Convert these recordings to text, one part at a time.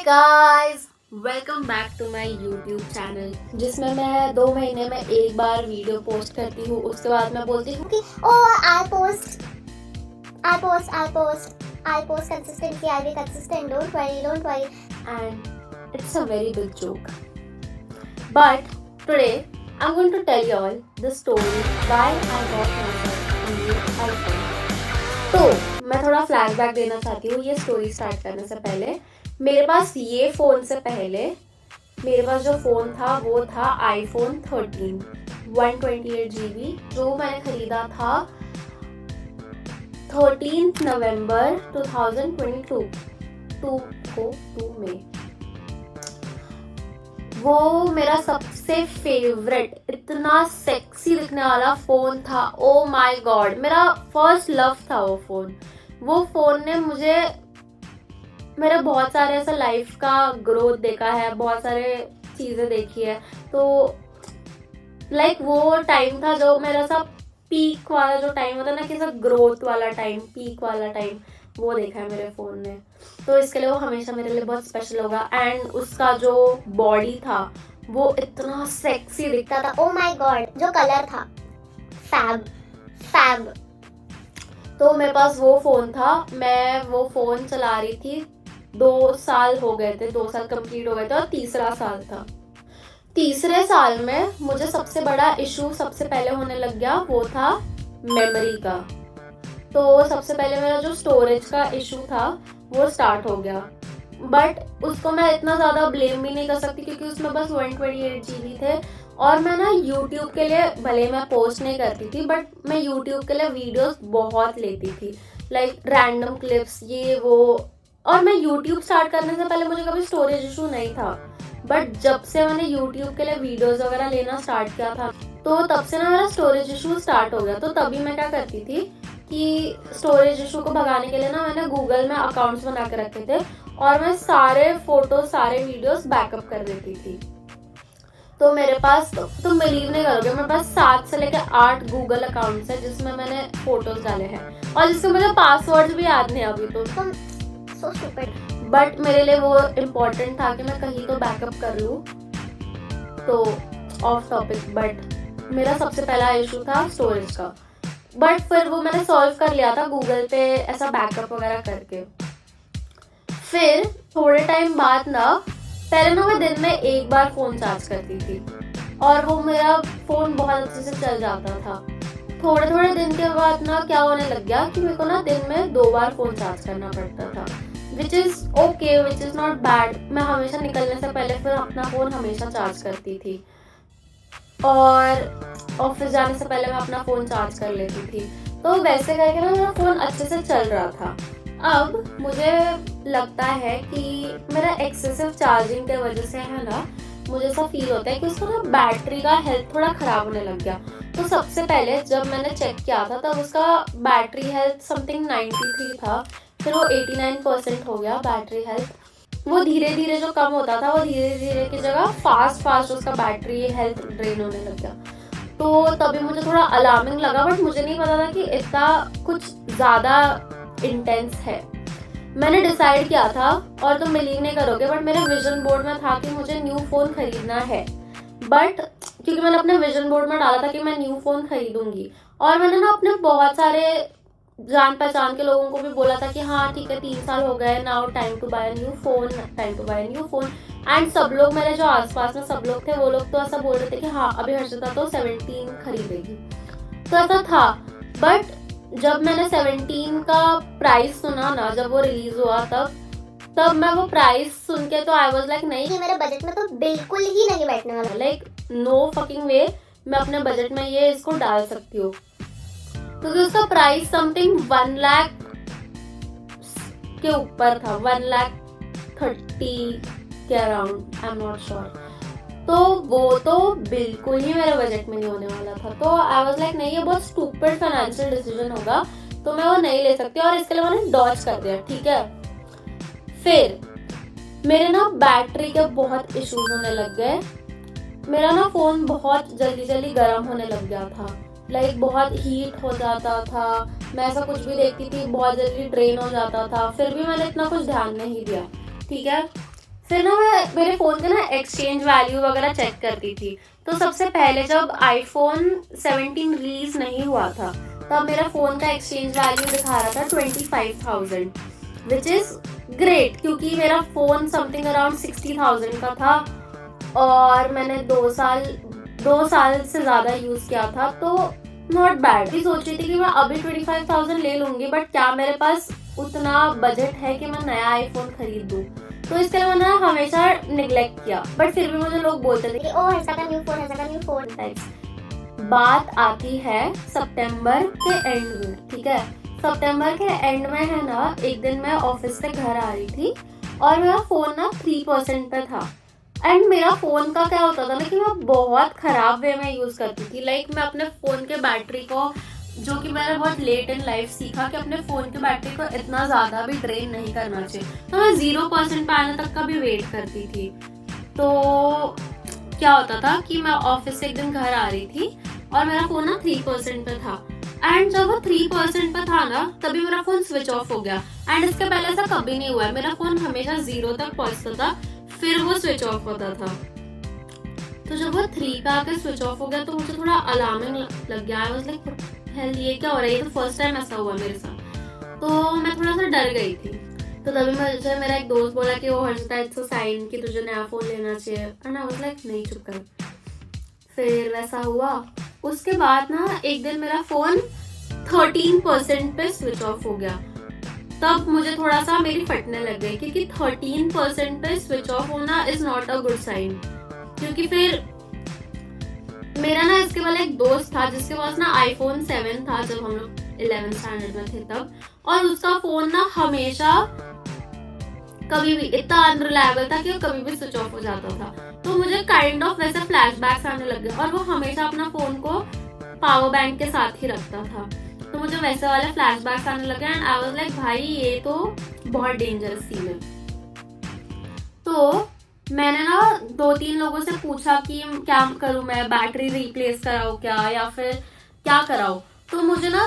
Guys, welcome back to my YouTube channel जिसमें मैं 2 महीने में एक बार वीडियो पोस्ट करती हूँ। उसके बाद मैं बोलती हूँ कि I'll post consistently, I'll be consistent, don't worry. and it's a very big joke. But today I'm going to tell you all the story why I got myself a new iPhone. तो मैं थोड़ा flashback देना चाहती हूँ ये story start करने से पहले। मेरे पास ये फ़ोन से पहले मेरे पास जो फ़ोन था वो था iPhone 13 128 GB जो मैंने ख़रीदा था 13 नवंबर 2022 में। वो मेरा सबसे फेवरेट इतना सेक्सी दिखने वाला फ़ोन था। ओ माय गॉड, मेरा फर्स्ट लव था वो फ़ोन। वो फ़ोन ने मुझे मेरे बहुत सारे ऐसा लाइफ का ग्रोथ देखा है, बहुत सारे चीज़ें देखी है। तो लाइक वो टाइम था जो मेरा सा पीक वाला जो टाइम होता है ना कि सब ग्रोथ वाला टाइम, पीक वाला टाइम, वो देखा है मेरे फ़ोन ने। तो इसके लिए वो हमेशा मेरे लिए बहुत स्पेशल होगा। एंड उसका जो बॉडी था वो इतना सेक्सी दिखता था। Oh my god, जो कलर था फैब। तो मेरे पास वो फ़ोन था, मैं वो फ़ोन चला रही थी। 2 साल हो गए थे, 2 साल कंप्लीट हो गए थे और तीसरा साल था। तीसरे साल में मुझे सबसे बड़ा इशू सबसे पहले होने लग गया, वो था मेमोरी का। तो सबसे पहले मेरा जो स्टोरेज का इशू था वो स्टार्ट हो गया। बट उसको मैं इतना ज़्यादा ब्लेम भी नहीं कर सकती क्योंकि उसमें बस 128 GB थे। और मैं ना यूट्यूब के लिए भले मैं पोस्ट नहीं करती थी बट मैं यूट्यूब के लिए वीडियोस बहुत लेती थी, लाइक रैंडम क्लिप्स ये वो। और मैं यूट्यूब स्टार्ट करने से पहले मुझे कभी स्टोरेज इशू नहीं था। बट जब से मैंने यूट्यूब के लिए वीडियोस वगैरह लेना स्टार्ट किया था तो तब से ना मेरा स्टोरेज इशू स्टार्ट हो गया। तो तभी मैं क्या करती थी कि स्टोरेज इशू को भगाने के लिए ना मैंने गूगल में अकाउंट्स बना के रखे थे और मैं सारे फोटो सारे वीडियोस बैकअप कर देती थी। तो मेरे पास तुम बिलीव नहीं करोगे, मेरे पास 7 से लेकर 8 गूगल अकाउंट्स है जिसमें मैंने फोटोज डाले हैं और जिसमें मुझे पासवर्ड भी याद नहीं अभी तो। तुम so stupid. बट मेरे लिए वो इम्पोर्टेंट था कि मैं कहीं तो बैकअप कर लूँ। तो ऑफ टॉपिक, बट मेरा सबसे पहला इशू था स्टोरेज का। बट फिर वो मैंने सॉल्व कर लिया था गूगल पे ऐसा बैकअप वगैरह करके। फिर थोड़े टाइम बाद ना, पहले ना मैं दिन में एक बार फ़ोन चार्ज करती थी और वो मेरा फ़ोन बहुत अच्छे से चल जाता था। थोड़े दिन के बाद ना क्या होने लग गया कि मेरे को ना दिन में 2 बार फ़ोन चार्ज करना पड़ता था, which is okay, which is not bad. मैं हमेशा निकलने से पहले फिर अपना फ़ोन हमेशा चार्ज करती थी और ऑफिस जाने से पहले मैं अपना फ़ोन चार्ज कर लेती थी। तो वैसे करके ना मेरा फ़ोन अच्छे से चल रहा था। अब मुझे लगता है कि मेरा एक्सेसिव चार्जिंग के वजह से है ना, मुझे ऐसा फील होता है कि उसका ना बैटरी का हेल्थ थोड़ा ख़राब होने लग गया। तो सबसे पहले जब मैंने चेक किया था तब उसका बैटरी हेल्थ समथिंग 93 था, फिर वो 89% हो गया बैटरी हेल्थ। वो धीरे धीरे जो कम होता था वो धीरे धीरे की जगह फास्ट उसका बैटरी हेल्थ ड्रेन होने लग गया। तो तभी मुझे थोड़ा अलार्मिंग लगा, बट मुझे नहीं पता था कि इतना कुछ ज़्यादा इंटेंस है। मैंने डिसाइड किया था और तुम बिलीव नहीं करोगे बट मेरे विजन बोर्ड में था कि मुझे न्यू फ़ोन खरीदना है। बट क्योंकि मैंने अपने विजन बोर्ड में डाला था कि मैं न्यू फ़ोन खरीदूंगी और मैंने ना अपने बहुत सारे जान पहचान के लोगों को भी बोला था कि हाँ ठीक है 3 साल हो गए, now time to buy new phone. And सब लोग मेरे जो आसपास में सब लोग थे वो लोग तो ऐसा बोल रहे थे कि हाँ अभी हर्षिता तो 17 खरीदेगी। तो ऐसा था। बट जब मैंने 17 का प्राइस सुना ना, जब वो रिलीज हुआ तब मैं वो प्राइस सुन के तो आई वाज लाइक नहीं, कि मेरे बजट में तो बिल्कुल ही नहीं बैठने वाला। लाइक नो फकिंग वे मैं अपने बजट में ये इसको डाल सकती हूँ क्योंकि उसका प्राइस समथिंग 1 लाख के ऊपर था, 1,30,000 के around, I am not sure. तो वो तो बिल्कुल ही मेरे बजट में नहीं होने वाला था। तो आई वाज लाइक नहीं, ये बहुत स्टूपिड फाइनेंशियल डिसीजन होगा तो मैं वो नहीं ले सकती और इसके लिए मैंने डॉज कर दिया। ठीक है, फिर मेरे ना बैटरी के बहुत इश्यूज होने लग गए। मेरा ना फ़ोन बहुत जल्दी गर्म होने लग गया था, लाइक बहुत हीट हो जाता था। मैं ऐसा कुछ भी देखती थी बहुत जल्दी ड्रेन हो जाता था। फिर भी मैंने इतना कुछ ध्यान नहीं दिया। ठीक है, फिर ना मैं मेरे फ़ोन के ना एक्सचेंज वैल्यू वगैरह चेक करती थी। तो सबसे पहले जब आईफोन 17 रिलीज नहीं हुआ था तब मेरा फ़ोन का एक्सचेंज वैल्यू दिखा रहा था 25,000, विच इज़ ग्रेट क्योंकि मेरा फ़ोन समथिंग अराउंड 60,000 का था और मैंने 2 साल से ज़्यादा यूज़ किया था, तो नॉट बैड। भी सोच रही थी कि मैं अभी 25,000 ले लूँगी, बट क्या मेरे पास उतना बजट है कि मैं नया आईफोन खरीद दूँ? तो इसके लिए मैंने हमेशा निगलेक्ट किया, बट फिर भी मुझे लोग बोलते थे कि ओ हर्षा का न्यू फोन बात आती है सितंबर के एंड में, ठीक है। सितंबर के एंड में है ना, एक दिन मैं ऑफिस से घर आ रही थी और मेरा फोन ना 3% पे था। एंड मेरा फोन का क्या होता था ना कि मैं बहुत खराब वे में यूज करती थी। लाइक मैं अपने फोन के बैटरी को, जो कि मैंने बहुत लेट इन लाइफ सीखा कि अपने फोन के बैटरी को इतना ज्यादा भी ड्रेन नहीं करना चाहिए, तो मैं 0% पे आने तक का भी वेट करती थी। तो क्या होता था कि मैं ऑफिस से एक दिन घर आ रही थी और मेरा फोन ना 3% पे था। एंड जब वो 3% पे था ना, तभी मेरा फोन स्विच ऑफ हो गया। एंड इसके पहले ऐसा कभी नहीं हुआ है, मेरा फोन हमेशा 0 तक पहुंचता था, फिर वो स्विच ऑफ होता था। तो जब वो 3 पे आकर स्विच ऑफ हो गया तो मुझे थोड़ा अलार्मिंग लग गया। आई वाज लाइक हेल, ये क्या हो रहा है? ये तो फर्स्ट टाइम ऐसा हुआ मेरे साथ। तो मैं थोड़ा सा डर गई थी। तो तभी मुझे मेरा एक दोस्त बोला कि वो हर्षिता इट्स अ साइन कि तुझे नया फोन लेना चाहिए। एंड आई वाज लाइक नहीं, चुप कर। फिर वैसा हुआ। उसके बाद ना एक दिन मेरा फोन 13% पे स्विच ऑफ हो गया। तब मुझे थोड़ा सा मेरी फटने लग गई क्योंकि 13% पे स्विच ऑफ होना is not a good sign. क्योंकि फिर मेरा ना इसके वाला एक दोस्त था जिसके पास ना आईफोन 7 था जब हम लोग 11th स्टैंडर्ड में थे तब, और उसका फोन ना हमेशा कभी भी इतना अनरिलायबल था कि वो कभी भी स्विच ऑफ हो जाता था। तो मुझे काइंड ऑफ वैसे फ्लैशबैक्स आने लग गए और वो हमेशा अपना फोन को पावर बैंक के साथ ही रखता था। तो मुझे वैसे वाले फ्लैशबैक्स आने लगे एंड आई वाज लाइक भाई ये तो बहुत डेंजरस सीन है। तो मैंने ना 2-3 लोगों से पूछा कि क्या करूं मैं, बैटरी रिप्लेस कराऊं क्या या फिर क्या कराऊं। तो मुझे ना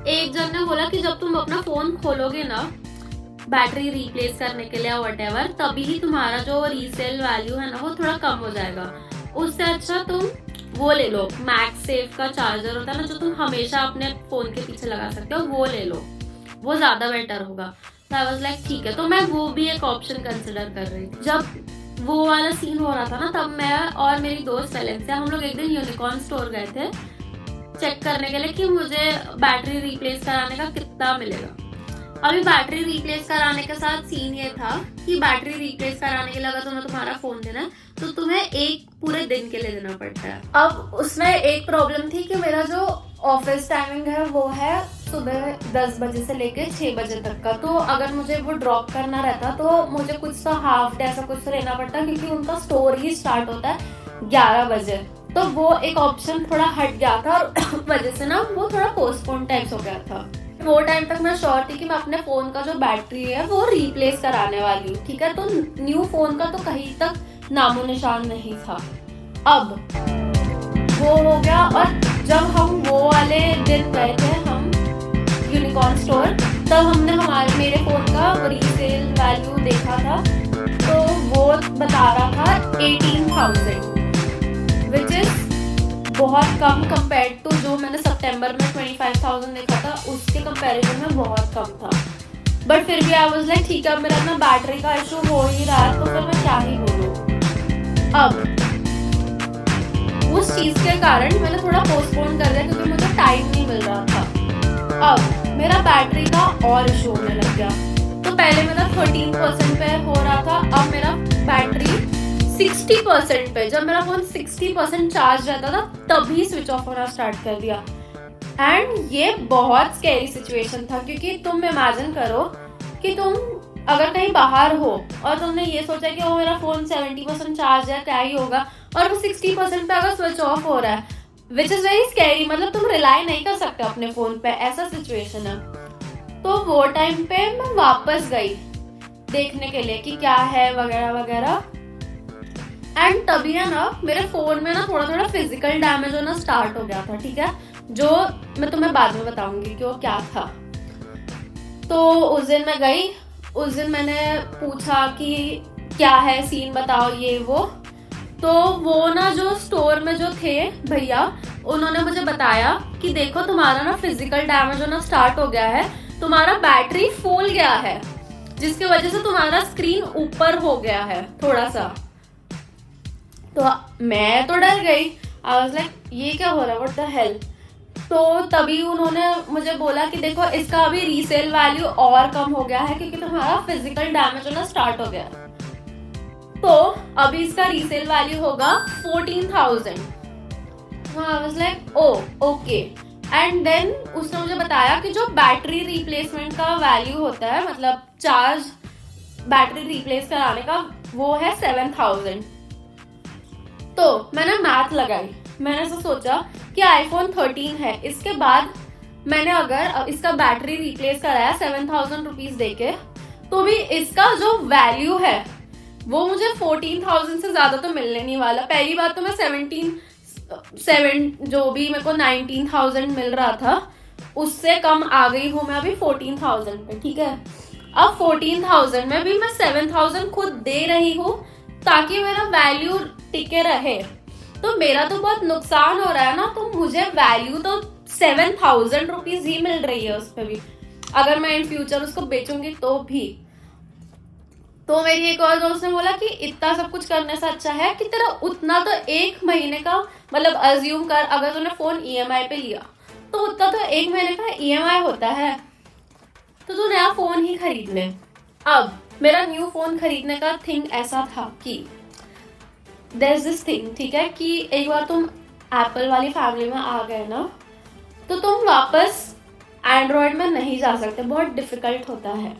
एक जन ने बोला कि जब तुम अपना फोन खोलोगे ना बैटरी रिप्लेस करने के लिए व्हाटएवर, तभी ही तुम्हारा जो रीसेल वैल्यू है ना वो थोड़ा कम हो जाएगा। उससे अच्छा तुम वो ले लो, मैक्स सेफ का चार्जर होता है ना जो तुम हमेशा अपने फोन के पीछे लगा सकते हो, वो ले लो, वो ज्यादा बेटर होगा। तो आई वाज लाइक ठीक है। तो मैं वो भी एक ऑप्शन कंसिडर कर रही थी। जब वो वाला सीन हो रहा था ना तब मैं और मेरी दोस्त वेलेंसिया हम लोग एक दिन यूनिकॉर्न स्टोर गए थे चेक करने के लिए कि मुझे बैटरी रिप्लेस कराने का कितना मिलेगा। अभी बैटरी रिप्लेस कराने के साथ सीन ये था कि बैटरी रिप्लेस कराने के लिए अगर तुम्हें तुम्हारा फोन देना है तो तुम्हें एक पूरे दिन के लिए देना पड़ता है। अब उसमें एक प्रॉब्लम थी कि मेरा जो ऑफिस टाइमिंग है वो है सुबह 10 बजे से लेके 6 बजे तक का। तो अगर मुझे वो ड्रॉप करना रहता तो मुझे कुछ तो हाफ डे ऐसा कुछ तो लेना पड़ता क्योंकि उनका स्टोर ही स्टार्ट होता है 11 बजे। तो वो एक ऑप्शन थोड़ा हट गया था और वजह से ना वो थोड़ा पोस्टपोन टाइप्स हो गया था। वो टाइम तक मैं श्योर थी कि मैं अपने फोन का जो बैटरी है वो रिप्लेस कराने वाली हूँ, ठीक है। तो न्यू फोन का तो कहीं तक नामो निशान नहीं था। अब वो हो गया और जब हम वो वाले दिन गए थे हम यूनिकॉर्न स्टोर तब हमने मेरे फोन का रीसेल वैल्यू देखा था तो वो बता रहा था 18,000, विच इज बहुत कम कंपेयर टू जो मैंने सितंबर में 25,000 देखा था उसके कंपैरिजन में बहुत कम था। बट फिर भी आई वाज लाइक ठीक है, अब मेरा ना बैटरी का इशू हो ही रहा है तो फिर मैं क्या ही बोलूं। अब उस चीज के कारण मैंने थोड़ा पोस्टपोन कर दिया क्योंकि मुझे टाइम नहीं मिल रहा था। अब मेरा बैटरी का और इशू होने लग गया। तो पहले मेरा 13% पे हो रहा था, अब मेरा बैटरी 60% पे, जब मेरा फोन 60% चार्ज रहता था तभी स्विच ऑफ होना स्टार्ट कर दिया। एंड ये बहुत स्कैरी सिचुएशन था क्योंकि तुम इमेजिन करो कि तुम अगर कहीं बाहर हो और तुमने ये सोचा कि वो मेरा फोन 70% चार्ज है क्या ही होगा, और वो 60% पे अगर स्विच ऑफ हो रहा है, विच इज वेरी स्कैरी। मतलब तुम रिलाई नहीं कर सकते अपने फोन पे, ऐसा सिचुएशन है। तो वो टाइम पे मैं वापस गई देखने के लिए कि क्या है वगैरह वगैरह। एंड तभी है ना मेरे फोन में ना थोड़ा थोड़ा फिजिकल डैमेज होना स्टार्ट हो गया था, ठीक है, जो मैं तुम्हें बाद में बताऊंगी कि वो क्या था। तो उस दिन मैं गई, उस दिन मैंने पूछा कि क्या है सीन बताओ ये वो। तो वो ना जो स्टोर में जो थे भैया, उन्होंने मुझे बताया कि देखो तुम्हारा ना फिजिकल डैमेज होना स्टार्ट हो गया है, तुम्हारा बैटरी फूल गया है, जिसकी वजह से तुम्हारा स्क्रीन ऊपर हो गया है थोड़ा सा। तो मैं तो डर गई, आई वाज लाइक ये क्या हो रहा है, व्हाट द हेल। तो तभी उन्होंने मुझे बोला कि देखो इसका अभी रीसेल वैल्यू और कम हो गया है क्योंकि तुम्हारा फिजिकल डैमेज होना स्टार्ट हो गया है। तो अभी इसका रीसेल वैल्यू होगा 14,000। I was like oh okay. And then उसने मुझे बताया कि जो बैटरी रिप्लेसमेंट का वैल्यू होता है, मतलब चार्ज बैटरी रिप्लेस कराने का, वो है 7,000। तो मैंने मैथ लगाई, मैंने ऐसा सोचा कि आईफोन 13 है, इसके बाद मैंने अगर इसका बैटरी रिप्लेस कराया 7,000 रुपीज देके, तो भी इसका जो वैल्यू है वो मुझे 14,000 से ज्यादा तो मिलने नहीं वाला। पहली बात तो मैं 7 जो भी मेरे को 19,000 मिल रहा था उससे कम आ गई हूँ मैं अभी 14,000 पे, ठीक है। अब 14,000 में भी मैं 7,000 खुद दे रही हूँ ताकि मेरा वैल्यू टिके रहे। तो मेरा तो बहुत नुकसान हो रहा है ना, तो मुझे वैल्यू तो 7,000 रुपीज ही मिल रही है उस पर भी, अगर मैं इन फ्यूचर उसको बेचूंगी तो भी। तो मेरी एक और दोस्त ने बोला कि इतना सब कुछ करने से अच्छा है कि तेरा उतना तो एक महीने का, मतलब अज्यूम कर अगर तूने फोन ईएमआई पे लिया तो उतना तो एक महीने का ईएमआई होता है, तो तू नया फोन ही खरीद ले। अब मेरा न्यू फोन खरीदने का थिंग ऐसा था कि देयर इज दिस थिंग, ठीक है, कि एक बार तुम एप्पल वाली फैमिली में आ गए ना तो तुम वापस एंड्रॉयड में नहीं जा सकते, बहुत डिफिकल्ट होता है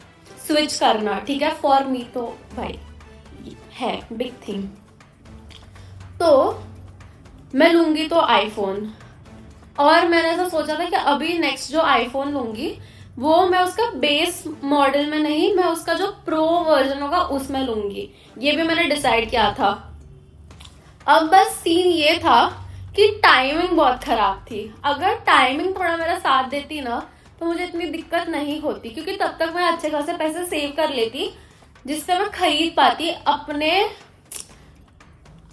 स्विच करना, ठीक है। फॉर मी तो भाई है बिग थिंग। तो मैं लूंगी तो आईफोन, और मैंने ऐसा सोचा था कि अभी नेक्स्ट जो आईफोन लूंगी वो मैं उसका बेस मॉडल में नहीं, मैं उसका जो प्रो वर्जन होगा उसमें लूंगी, ये भी मैंने डिसाइड किया था। अब बस सीन ये था कि टाइमिंग बहुत खराब थी। अगर टाइमिंग थोड़ा मेरा साथ देती ना तो मुझे इतनी दिक्कत नहीं होती, क्योंकि तब तक मैं अच्छे खासे पैसे सेव कर लेती जिससे मैं खरीद पाती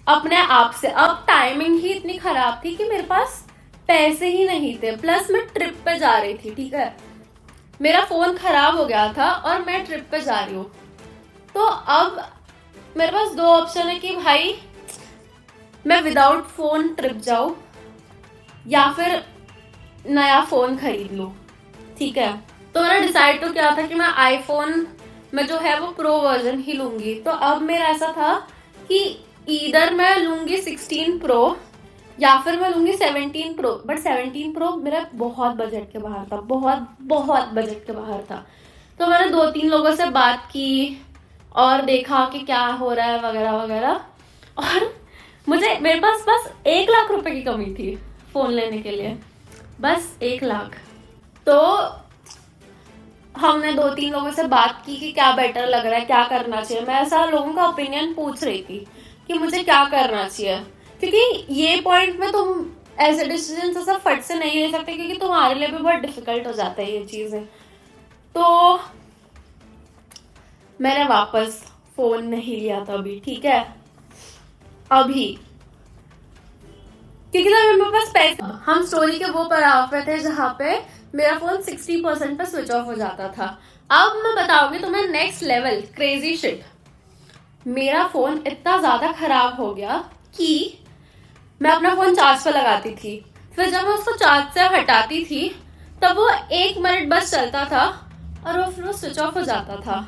अपने आप से। अब टाइमिंग ही इतनी खराब थी कि मेरे पास पैसे ही नहीं थे, प्लस मैं ट्रिप पे जा रही थी, ठीक है। मेरा फोन खराब हो गया था और मैं ट्रिप पे जा रही हूँ, तो अब मेरे पास दो ऑप्शन है कि भाई मैं विदाउट फोन ट्रिप जाऊं या फिर नया फोन खरीद लूं, ठीक है। तो मैंने डिसाइड तो किया था कि मैं आईफोन में जो है वो प्रो वर्जन ही लूंगी। तो अब मेरा ऐसा था कि इधर मैं लूंगी 16 प्रो या फिर मैं लूंगी 17 प्रो, बट 17 प्रो मेरा बहुत बजट के बाहर था, बहुत बजट के बाहर था। तो मैंने 2-3 लोगों से बात की और देखा कि क्या हो रहा है वगैरह वगैरह, और मेरे पास बस 1 लाख रुपए की कमी थी फोन लेने के लिए, बस 1 लाख। तो हमने 2-3 लोगों से बात की कि क्या बेटर लग रहा है, क्या करना चाहिए। मैं ऐसा लोगों का ओपिनियन पूछ रही थी कि मुझे क्या करना चाहिए, क्योंकि ये पॉइंट में तुम ऐसे डिसीजन ऐसा फट से नहीं ले सकते, क्योंकि तुम्हारे लिए भी बहुत डिफिकल्ट हो जाता है ये चीजें। तो मैंने वापस फोन नहीं लिया था अभी, ठीक है, अभी, क्योंकि ना मेरे पास पैसे। हम स्टोरी के वो पड़ाव पे थे जहाँ पे मेरा फोन 60% पे स्विच ऑफ हो जाता था। अब मैं बताऊंगी तुम्हें नेक्स्ट लेवल क्रेजी शिट। मेरा फोन इतना ज्यादा खराब हो गया कि मैं अपना फोन चार्ज पे लगाती थी, फिर जब मैं उसको चार्ज से हटाती थी तब वो 1 मिनट बस चलता था और वो स्विच ऑफ हो जाता था।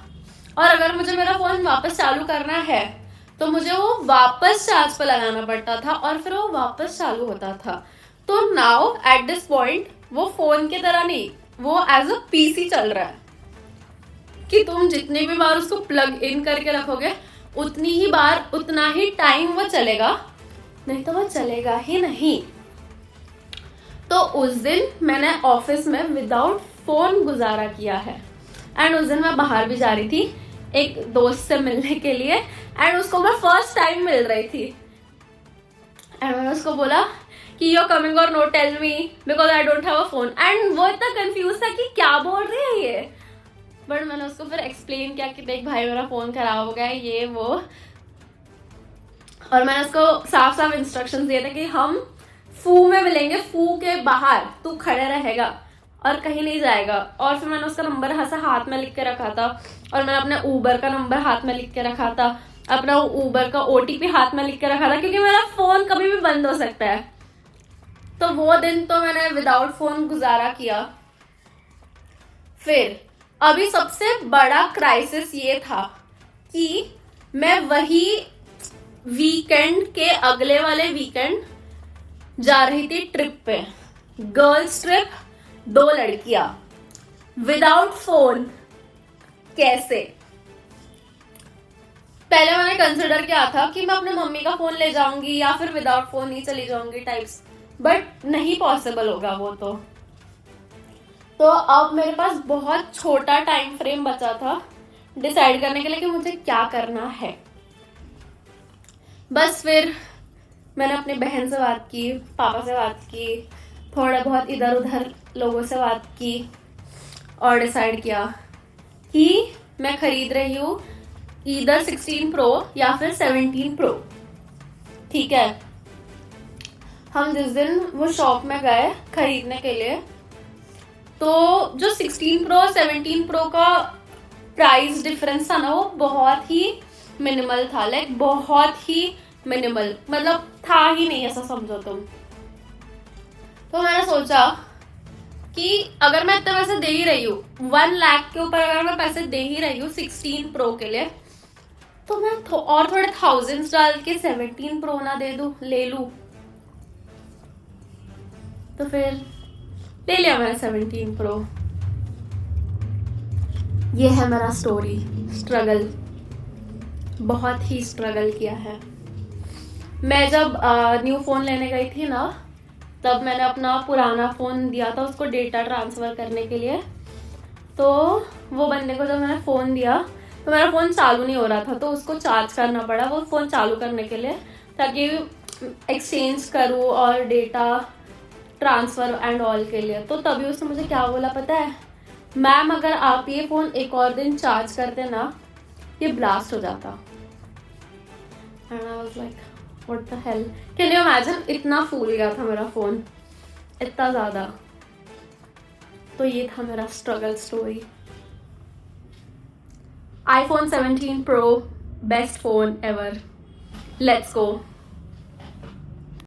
और अगर मुझे मेरा फोन वापस चालू करना है तो मुझे वो वापस चार्ज पे लगाना पड़ता था और फिर वो वापस चालू होता था। तो नाउ एट दिस पॉइंट वो फोन की तरह नहीं, वो एज अ पीसी चल रहा है कि तुम जितनी भी बार उसको प्लग इन करके रखोगे उतनी ही बार उतना ही टाइम वो चलेगा, नहीं तो वो चलेगा ही नहीं। तो उस दिन मैंने ऑफिस में विदाउट फोन गुजारा किया है। एंड उस दिन मैं बाहर भी जा रही थी एक दोस्त से मिलने के लिए, एंड उसको मैं फर्स्ट टाइम मिल रही थी। एंड मैंने उसको बोला कि यू आर कमिंग और no, tell me because I don't have a phone. And वो इतना कंफ्यूज था कि क्या बोल रही है ये। बट मैंने उसको फिर एक्सप्लेन किया कि देख भाई मेरा फ़ोन ख़राब हो गया है, ये वो, और मैंने उसको साफ साफ इंस्ट्रक्शंस दिए थे कि हम फू में मिलेंगे, फू के बाहर तू खड़े रहेगा और कहीं नहीं जाएगा। और फिर मैंने उसका नंबर ऐसा हाथ में लिख के रखा था, और मैंने अपने ऊबर का नंबर हाथ में लिख के रखा था, अपना ऊबर का OTP हाथ में लिख के रखा था, क्योंकि मेरा फ़ोन कभी भी बंद हो सकता है। तो वो दिन तो मैंने विदाउट फ़ोन गुजारा किया। फिर अभी सबसे बड़ा क्राइसिस ये था कि मैं वही वीकेंड के अगले वाले वीकेंड जा रही थी ट्रिप पे, गर्ल्स ट्रिप, 2 लड़कियां, विदाउट फोन। कैसे? पहले मैंने कंसिडर किया था कि मैं अपने मम्मी का फोन ले जाऊंगी या फिर विदाउट फोन ही चली जाऊंगी टाइप्स, बट नहीं पॉसिबल होगा वो तो अब मेरे पास बहुत छोटा टाइम फ्रेम बचा था डिसाइड करने के लिए कि मुझे क्या करना है। बस फिर मैंने अपनी बहन से बात की, पापा से बात की, थोड़ा बहुत इधर उधर लोगों से बात की, और डिसाइड किया कि मैं खरीद रही हूँ ईदर 16 प्रो या फिर 17 प्रो। ठीक है, हम जिस दिन वो शॉप में गए खरीदने के लिए, तो जो 16 प्रो 17 प्रो का प्राइस डिफरेंस था ना, वो बहुत ही मिनिमल था, लाइक बहुत ही मिनिमल, मतलब था ही नहीं, ऐसा समझो तुम। तो मैंने सोचा कि अगर मैं इतने पैसे दे ही रही हूँ, 1 लाख के ऊपर अगर मैं पैसे दे ही रही हूँ 16 प्रो के लिए, तो मैं और थोड़े थाउजेंड्स डाल के 17 प्रो ना दे दूँ, ले लूँ। तो फिर ले लिया मैंने 17 प्रो। ये है मेरा स्टोरी, स्ट्रगल, बहुत ही स्ट्रगल किया है। मैं जब न्यू फ़ोन लेने गई थी ना, तब मैंने अपना पुराना फ़ोन दिया था उसको डेटा ट्रांसफ़र करने के लिए। तो वो बंदे को जब मैंने फ़ोन दिया तो मेरा फ़ोन चालू नहीं हो रहा था, तो उसको चार्ज करना पड़ा वो फ़ोन चालू करने के लिए, ताकि एक्सचेंज करूँ और डेटा ट्रांसफ़र एंड ऑल के लिए। तो तभी उसने मुझे क्या बोला पता है? मैम अगर आप ये फ़ोन एक और दिन चार्ज करते ना, ये ब्लास्ट हो जाता। And I was like what the hell, can you imagine? इतना फूल गया था मेरा फ़ोन, इतना ज़्यादा। तो ये था मेरा struggle story. iPhone 17 Pro, best phone ever. Let's go.